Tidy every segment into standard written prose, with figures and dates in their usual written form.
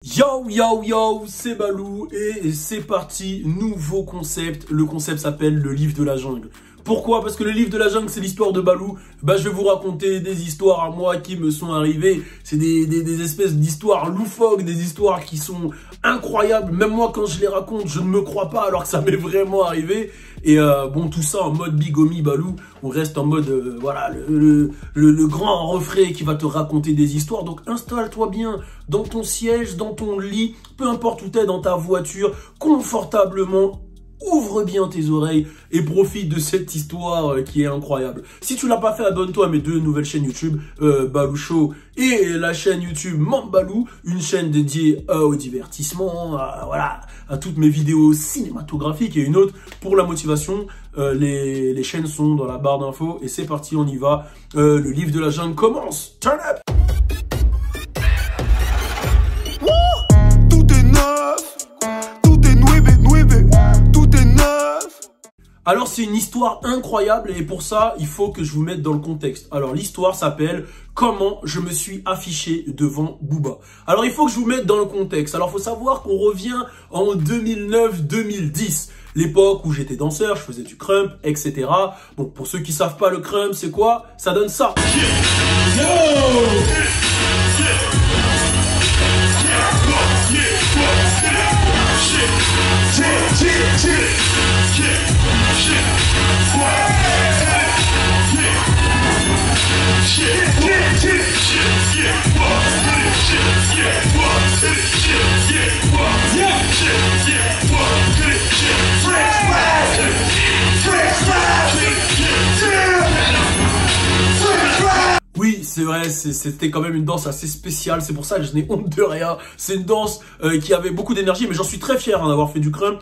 Yo yo yo, c'est Balou et c'est parti, nouveau concept. Le concept s'appelle le livre de la jungle. Pourquoi? Parce que le livre de la jungle, c'est l'histoire de Balou. Je vais vous raconter des histoires à moi qui me sont arrivées. C'est des espèces d'histoires loufoques, des histoires qui sont incroyables. Même moi, quand je les raconte, je ne me crois pas alors que ça m'est vraiment arrivé. Et bon, tout ça en mode Bigomie Balou. On reste en mode, voilà, le grand refrain qui va te raconter des histoires. Donc installe-toi bien dans ton siège, dans ton lit, peu importe où t'es, dans ta voiture, confortablement. Ouvre bien tes oreilles et profite de cette histoire qui est incroyable. Si tu l'as pas fait, abonne-toi à mes deux nouvelles chaînes YouTube, Balou Show et la chaîne YouTube Mambalou, une chaîne dédiée au divertissement, voilà, à toutes mes vidéos cinématographiques et une autre pour la motivation. Les chaînes sont dans la barre d'infos et c'est parti, on y va. Le livre de la jungle commence. Turn up! Alors c'est une histoire incroyable et pour ça il faut que je vous mette dans le contexte. Alors l'histoire s'appelle comment je me suis affiché devant Booba. Alors il faut que je vous mette dans le contexte. Alors il faut savoir qu'on revient en 2009-2010. L'époque où j'étais danseur, je faisais du crump, etc. Bon, pour ceux qui savent pas le crump, c'est quoi? Ça donne ça. Oui, c'est vrai, c'était quand même une danse assez spéciale, c'est pour ça que je n'ai honte de rien. C'est une danse qui avait beaucoup d'énergie, mais j'en suis très fier d'avoir fait du crump.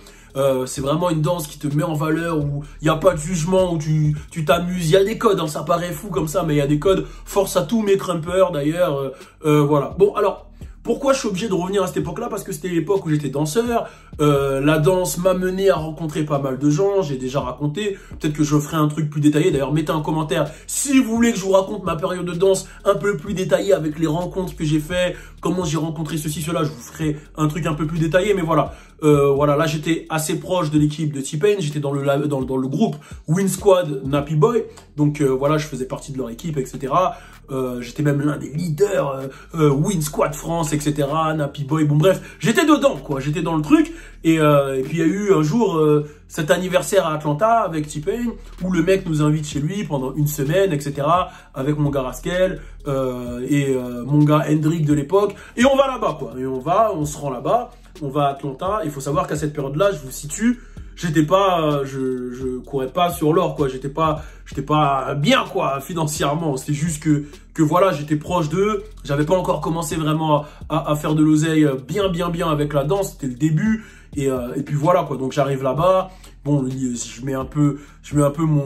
C'est vraiment une danse qui te met en valeur, où il n'y a pas de jugement, où tu t'amuses. Il y a des codes, hein, ça paraît fou comme ça, mais il y a des codes. Force à tous mes crumpers d'ailleurs. Voilà. Bon, alors, pourquoi je suis obligé de revenir à cette époque-là? Parce que c'était l'époque où j'étais danseur. La danse m'a mené à rencontrer pas mal de gens. J'ai déjà raconté. Peut-être que je ferai un truc plus détaillé. D'ailleurs, mettez un commentaire si vous voulez que je vous raconte ma période de danse un peu plus détaillée avec les rencontres que j'ai fait, comment j'ai rencontré ceci, cela. Je vous ferai un truc un peu plus détaillé. Mais voilà. Voilà, là j'étais assez proche de l'équipe de T-Pain, j'étais dans le groupe Win Squad Nappy Boy, donc voilà, je faisais partie de leur équipe, etc. J'étais même l'un des leaders Win Squad France, etc. Nappy Boy, bon bref, j'étais dedans quoi, j'étais dans le truc. Et puis il y a eu un jour cet anniversaire à Atlanta avec T-Pain où le mec nous invite chez lui pendant une semaine, etc. avec mon gars Raskel et mon gars Hendrik de l'époque, et on va là-bas quoi, et on se rend là-bas. On va à Atlanta. Il faut savoir qu'à cette période-là, je vous situe, j'étais pas, je courais pas sur l'or, quoi. J'étais pas bien, quoi, financièrement. C'est juste que voilà, j'étais proche d'eux. J'avais pas encore commencé vraiment à faire de l'oseille bien avec la danse. C'était le début. Et puis voilà, quoi. Donc j'arrive là-bas. Bon, je mets un peu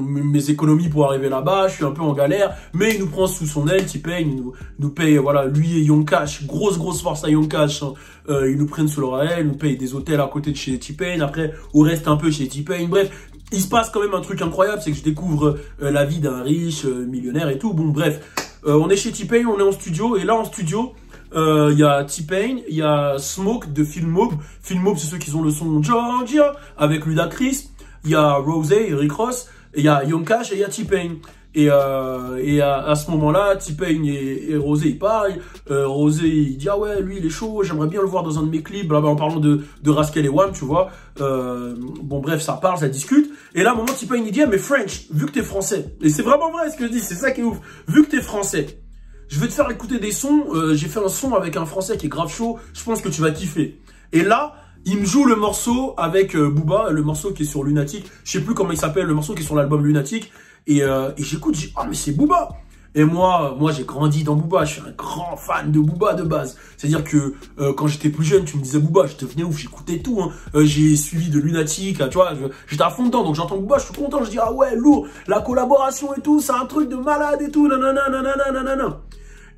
mes économies pour arriver là-bas. Je suis un peu en galère, mais il nous prend sous son aile. T-Pain, il nous paye, voilà, lui et Young Cash, grosse force à Young Cash. Hein. Ils nous prennent sous leur aile, ils nous payent des hôtels à côté de chez T-Pain. Après, on reste un peu chez T-Pain. Bref, il se passe quand même un truc incroyable, c'est que je découvre la vie d'un riche millionnaire et tout. Bon, bref, on est chez T-Pain, on est en studio, et là en studio. Il y a T-Pain, il y a Smoke de Film Mob. Film Mob, c'est ceux qui ont le son Georgia avec Ludacris. Il y a Rosé, Rick Ross, il y a Young Cash et il y a T-Pain. Et à ce moment-là, T-Pain et Rosé, ils parlent. Rosé, il dit, ah ouais, lui, il est chaud, j'aimerais bien le voir dans un de mes clips, blablabla, en parlant de Rascal et Wham, tu vois. Bon, bref, ça parle, ça discute. Et là, à un moment, T-Pain, il dit, ah, mais French, vu que t'es français. Et c'est vraiment vrai ce que je dis, c'est ça qui est ouf. Vu que t'es français, je vais te faire écouter des sons. J'ai fait un son avec un français qui est grave chaud, je pense que tu vas kiffer. Et là, il me joue le morceau avec Booba, le morceau qui est sur Lunatic. Je sais plus comment il s'appelle, le morceau qui est sur l'album Lunatic. Et j'écoute, je dis, ah mais c'est Booba. Et moi j'ai grandi dans Booba, je suis un grand fan de Booba de base. C'est-à-dire que quand j'étais plus jeune, tu me disais Booba, je devenais ouf, j'écoutais tout. Hein. J'ai suivi de Lunatic, là, tu vois, j'étais à fond dedans. Donc j'entends Booba, je suis content, je dis, ah ouais, lourd, la collaboration et tout, c'est un truc de malade et tout, nanana.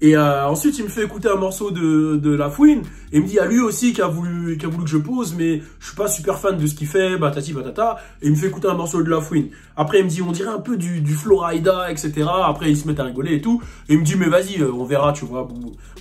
Et ensuite, il me fait écouter un morceau de La Fouine. Et il me dit, à lui aussi qui a voulu que je pose, mais je suis pas super fan de ce qu'il fait, batati batata. Et il me fait écouter un morceau de La Fouine. Après, il me dit, on dirait un peu du Florida, etc. Après, ils se mettent à rigoler et tout. Et il me dit, mais vas-y, on verra, tu vois.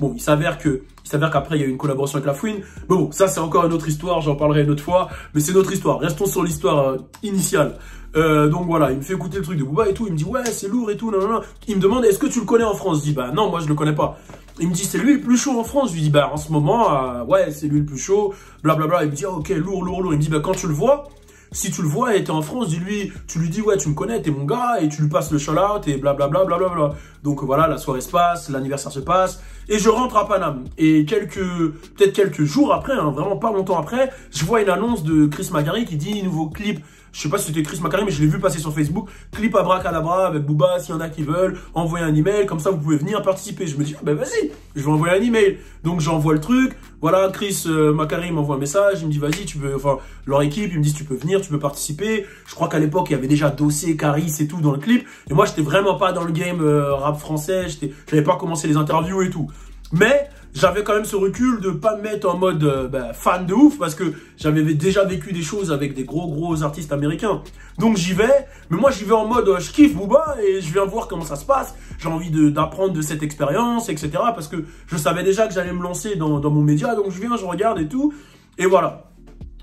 Bon, il s'avère que Il s'avère qu'après, il y a eu une collaboration avec La Fouine. Mais bon, ça, c'est encore une autre histoire. J'en parlerai une autre fois. Mais c'est notre histoire. Restons sur l'histoire initiale. Donc voilà, il me fait écouter le truc de Booba et tout. Il me dit, ouais, c'est lourd et tout. Non, non, non. Il me demande, est-ce que tu le connais en France? Je dis, bah non, moi, je le connais pas. Il me dit, c'est lui le plus chaud en France. Je lui dis, bah en ce moment, ouais, c'est lui le plus chaud. Blablabla. Il me dit, ah, ok, lourd, lourd, lourd. Il me dit, bah quand tu le vois, si tu le vois et t'es en France, dis-lui, tu lui dis, ouais, tu me connais, t'es mon gars, et tu lui passes le shout-out, et blablabla, blablabla. Donc voilà, la soirée se passe, l'anniversaire se passe, et je rentre à Paname. Et peut-être quelques jours après, hein, vraiment pas longtemps après, je vois une annonce de Chris Macari qui dit, nouveau clip. Je sais pas si c'était Chris Macari, mais je l'ai vu passer sur Facebook. Clip Abracadabra avec Booba, s'il y en a qui veulent, envoyer un email, comme ça vous pouvez venir participer. Je me dis, ah ben vas-y, je vais envoyer un email. Donc j'envoie le truc, voilà, Chris Macari m'envoie un message, il me dit, vas-y, tu veux, enfin, leur équipe, ils me disent, tu peux venir, tu peux participer. Je crois qu'à l'époque, il y avait déjà Dossé, Caris et tout dans le clip. Et moi, j'étais vraiment pas dans le game rap français, j'avais pas commencé les interviews et tout. Mais j'avais quand même ce recul de pas me mettre en mode fan de ouf parce que j'avais déjà vécu des choses avec des gros artistes américains. Donc j'y vais, mais moi j'y vais en mode je kiffe Booba et je viens voir comment ça se passe. J'ai envie d'apprendre de cette expérience, etc. Parce que je savais déjà que j'allais me lancer dans mon média, donc je viens, je regarde et tout. Et voilà.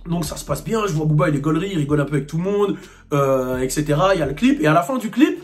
Donc ça se passe bien, je vois Booba, il est gaulerie, il rigole un peu avec tout le monde, etc. Il y a le clip, et à la fin du clip,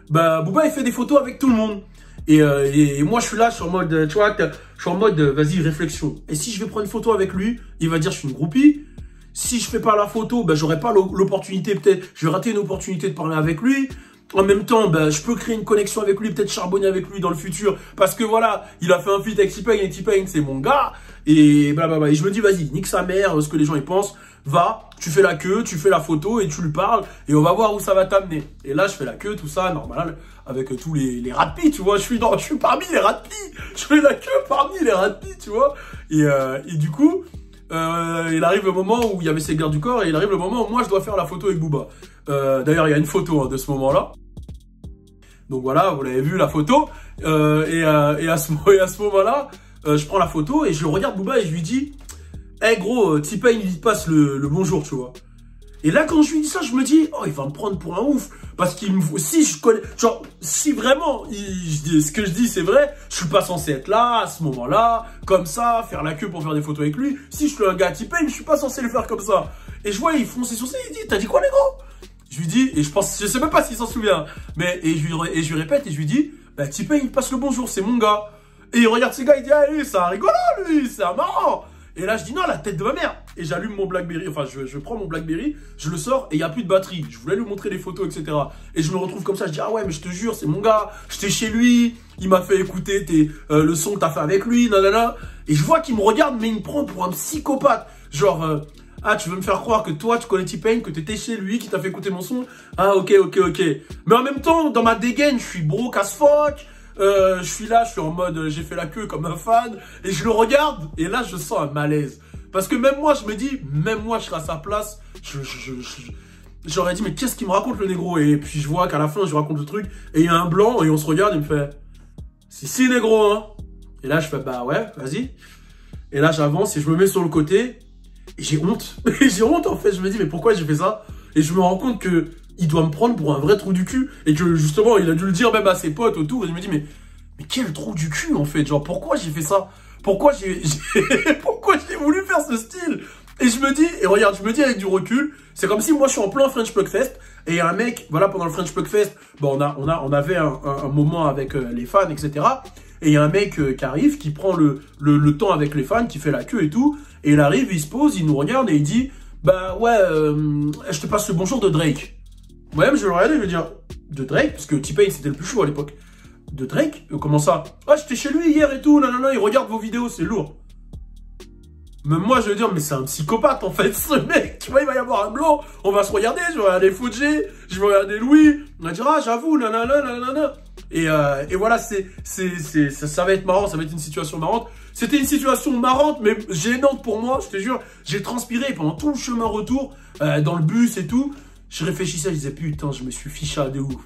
bah Booba il fait des photos avec tout le monde. Et moi je suis là, je suis en mode, tu vois, je suis en mode, vas-y, réflexion. Et si je vais prendre une photo avec lui, il va dire je suis une groupie. Si je fais pas la photo, bah j'aurai pas l'opportunité, peut-être, je vais rater une opportunité de parler avec lui. En même temps, bah, je peux créer une connexion avec lui, peut-être charbonner avec lui dans le futur. Parce que voilà, il a fait un feat avec T-Pain et T-Pain, c'est mon gars. Et blablabla. Et je me dis, vas-y, nique sa mère, ce que les gens y pensent. Va, tu fais la queue, tu fais la photo et tu lui parles. Et on va voir où ça va t'amener. Et là, je fais la queue, tout ça, normal. Avec tous les ratpis, tu vois. Je suis parmi les ratpis. Je fais la queue parmi les ratpis, tu vois. Et du coup, il arrive le moment où il y avait ces gardes du corps. Et il arrive le moment où moi, je dois faire la photo avec Booba. D'ailleurs, il y a une photo de ce moment-là. Donc voilà, vous l'avez vu, la photo. Et à ce moment-là, je prends la photo et je regarde Booba et je lui dis, hey gros, T-Pain, il te passe le bonjour, tu vois. Et là, quand je lui dis ça, je me dis, oh, il va me prendre pour un ouf. Parce qu'il me faut, si je connais, genre, si vraiment, ce que je dis, c'est vrai, je suis pas censé être là, à ce moment-là, comme ça, faire la queue pour faire des photos avec lui. Si je suis un gars T-Pain, je suis pas censé le faire comme ça. Et je vois, il fronce ses sourcils, il dit, t'as dit quoi, les gros? Je lui dis, et je sais même pas s'il s'en souvient, mais, et je lui répète, et je lui dis, bah, T-Pain, il passe le bonjour, c'est mon gars. Et il regarde ces gars, il dit, ah, lui, c'est un rigolant, lui, c'est un marrant. Et là, je dis, non, la tête de ma mère. Et j'allume mon Blackberry, enfin, je prends mon Blackberry, je le sors, et il n'y a plus de batterie. Je voulais lui montrer les photos, etc. Et je me retrouve comme ça, je dis, ah ouais, mais je te jure, c'est mon gars, j'étais chez lui, il m'a fait écouter le son que t'as fait avec lui, nanana. Et je vois qu'il me regarde, mais il me prend pour un psychopathe. Genre, ah, tu veux me faire croire que toi, tu connais T-Pain, que t'étais chez lui, qui t'a fait écouter mon son? Ah, ok. Mais en même temps, dans ma dégaine, je suis broke as fuck. Je suis là, je suis en mode, j'ai fait la queue comme un fan. Et je le regarde, et là, je sens un malaise. Parce que même moi, je me dis, même moi, je serais à sa place. J'aurais dit, mais qu'est-ce qu'il me raconte, le négro? Et puis, je vois qu'à la fin, je lui raconte le truc. Et il y a un blanc, et on se regarde, il me fait, si, négro, hein. Et là, je fais, bah ouais, vas-y. Et là, j'avance, et je me mets sur le côté. Et j'ai honte. J'ai honte, en fait. Je me dis, mais pourquoi j'ai fait ça? Et je me rends compte que il doit me prendre pour un vrai trou du cul. Et que, justement, il a dû le dire même à ses potes autour. Et je me dis, mais quel trou du cul, en fait? Genre, pourquoi j'ai fait ça? Pourquoi j'ai voulu faire ce style? Et je me dis, et regarde, je me dis avec du recul, c'est comme si moi, je suis en plein French Plug Fest. Et un mec, voilà, pendant le French Plug Fest, bon, on avait un moment avec les fans, etc. Et il y a un mec qui arrive, qui prend le temps avec les fans, qui fait la queue et tout. Et il arrive, il se pose, il nous regarde et il dit, bah ouais, je te passe le bonjour de Drake. Moi-même, je vais le regarder, je vais dire, de Drake, parce que T-Pain, c'était le plus chaud à l'époque. De Drake? Comment ça? Ah, j'étais chez lui hier et tout, nanana, il regarde vos vidéos, c'est lourd. Même moi, je vais dire, mais c'est un psychopathe, en fait, ce mec. Tu vois, il va y avoir un blanc, on va se regarder, je vais regarder Fouji, je vais regarder Louis, on va dire, ah, j'avoue, nanana. Et voilà, ça va être marrant, ça va être une situation marrante. C'était une situation marrante, mais gênante pour moi, je te jure. J'ai transpiré pendant tout le chemin retour, dans le bus et tout. Je réfléchissais, je disais, putain, je me suis ficha de ouf.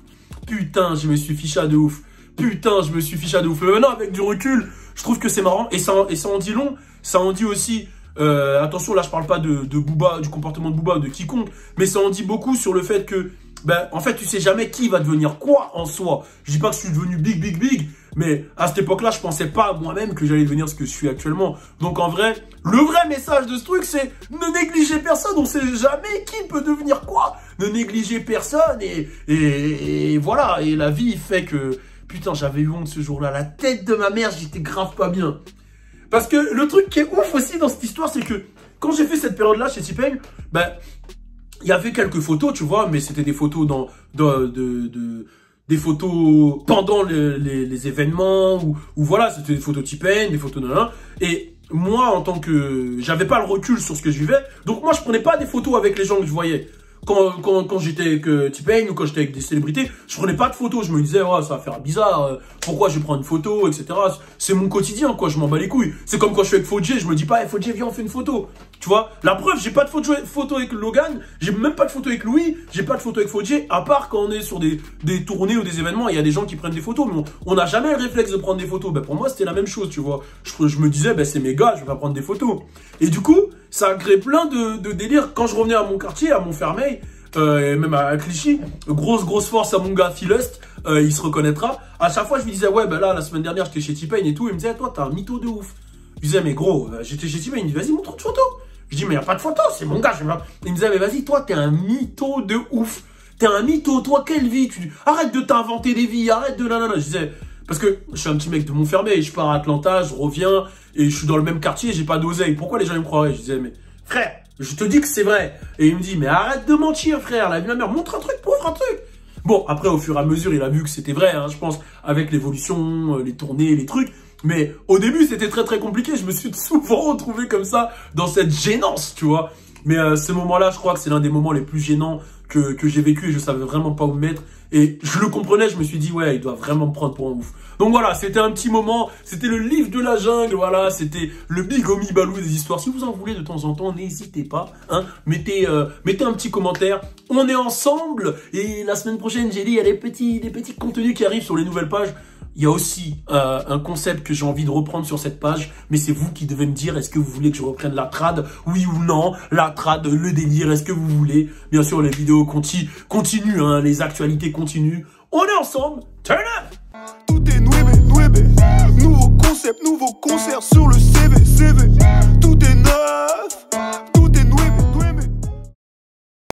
Putain, je me suis ficha de ouf. Putain, je me suis ficha de ouf. Mais maintenant, avec du recul, je trouve que c'est marrant. Et ça en dit long. Ça en dit aussi, attention, là, je parle pas de Booba, du comportement de Booba ou de quiconque. Mais ça en dit beaucoup sur le fait que ben, en fait, tu sais jamais qui va devenir quoi en soi. Je dis pas que je suis devenu big, mais à cette époque-là, je pensais pas moi-même que j'allais devenir ce que je suis actuellement. Donc en vrai, le vrai message de ce truc, c'est ne négligez personne, on sait jamais qui peut devenir quoi. Ne négligez personne et voilà. Et la vie fait que, putain, j'avais eu honte ce jour-là. La tête de ma mère, j'étais grave pas bien. Parce que le truc qui est ouf aussi dans cette histoire, c'est que quand j'ai fait cette période-là chez T-Pain, ben, il y avait quelques photos, tu vois, mais c'était des photos des photos pendant les événements, ou voilà, c'était des photos T-Pain, des photos de et moi, en tant que... J'avais pas le recul sur ce que je vivais, donc moi, je prenais pas des photos avec les gens que je voyais. Quand j'étais avec T-Pain ou quand j'étais avec des célébrités, je prenais pas de photos. Je me disais, oh, ça va faire bizarre, pourquoi je vais prendre une photo, etc. C'est mon quotidien, quoi, je m'en bats les couilles. C'est comme quand je suis avec Fodjé, je me dis pas, hey, Fodjé, viens, on fait une photo. Tu vois, la preuve, j'ai pas de photo avec Logan, j'ai même pas de photo avec Louis, j'ai pas de photo avec Fodjé, à part quand on est sur des tournées ou des événements, il y a des gens qui prennent des photos, mais on n'a jamais le réflexe de prendre des photos. Ben, pour moi, c'était la même chose, tu vois. Je me disais, ben, c'est mes gars, je vais pas prendre des photos. Et du coup, ça a créé plein de délires. Quand je revenais à mon quartier, à Montfermeil, et même à Clichy, grosse force à mon gars Philust, il se reconnaîtra. À chaque fois, je lui disais, ouais, ben là, la semaine dernière, j'étais chez T-Pain et tout. Il me disait, toi, t'as un mytho de ouf. Je lui disais, mais gros, j'étais chez T-Pain. Il me dit, vas-y, montre une photo. Je dis, mais y a pas de photo, c'est mon gars. Il me disait, mais vas-y, toi, t'es un mytho de ouf. T'es un mytho, toi, quelle vie? Arrête de t'inventer des vies, arrête de nanana. Je disais, parce que je suis un petit mec de Montfermeil, je pars à Atlanta, je reviens, et je suis dans le même quartier, j'ai pas d'oseille. Pourquoi les gens me croiraient? Je disais, mais frère, je te dis que c'est vrai. Et il me dit, mais arrête de mentir, frère. La vie de ma mère, montre un truc, pauvre un truc. Bon, après, au fur et à mesure, il a vu que c'était vrai, hein, je pense, avec l'évolution, les tournées, les trucs. Mais au début, c'était très compliqué. Je me suis souvent retrouvé comme ça, dans cette gênance, tu vois. Mais ce moment-là, je crois que c'est l'un des moments les plus gênants que j'ai vécu, et je savais vraiment pas où me mettre. Et je le comprenais, je me suis dit, ouais, il doit vraiment me prendre pour un ouf. Donc voilà, c'était un petit moment, c'était le livre de la jungle, voilà, c'était le Big Homie Balou des histoires. Si vous en voulez de temps en temps, n'hésitez pas, hein, mettez un petit commentaire. On est ensemble, et la semaine prochaine, j'ai dit, il y a des petits contenus qui arrivent sur les nouvelles pages. Il y a aussi un concept que j'ai envie de reprendre sur cette page, mais c'est vous qui devez me dire, est-ce que vous voulez que je reprenne la trad, oui ou non, la trad, le délire, est-ce que vous voulez? Bien sûr, les vidéos continuent, hein, les actualités continuent. On est ensemble, turn up! Tout est nouébé, nouveau concept, nouveau concert sur le CV.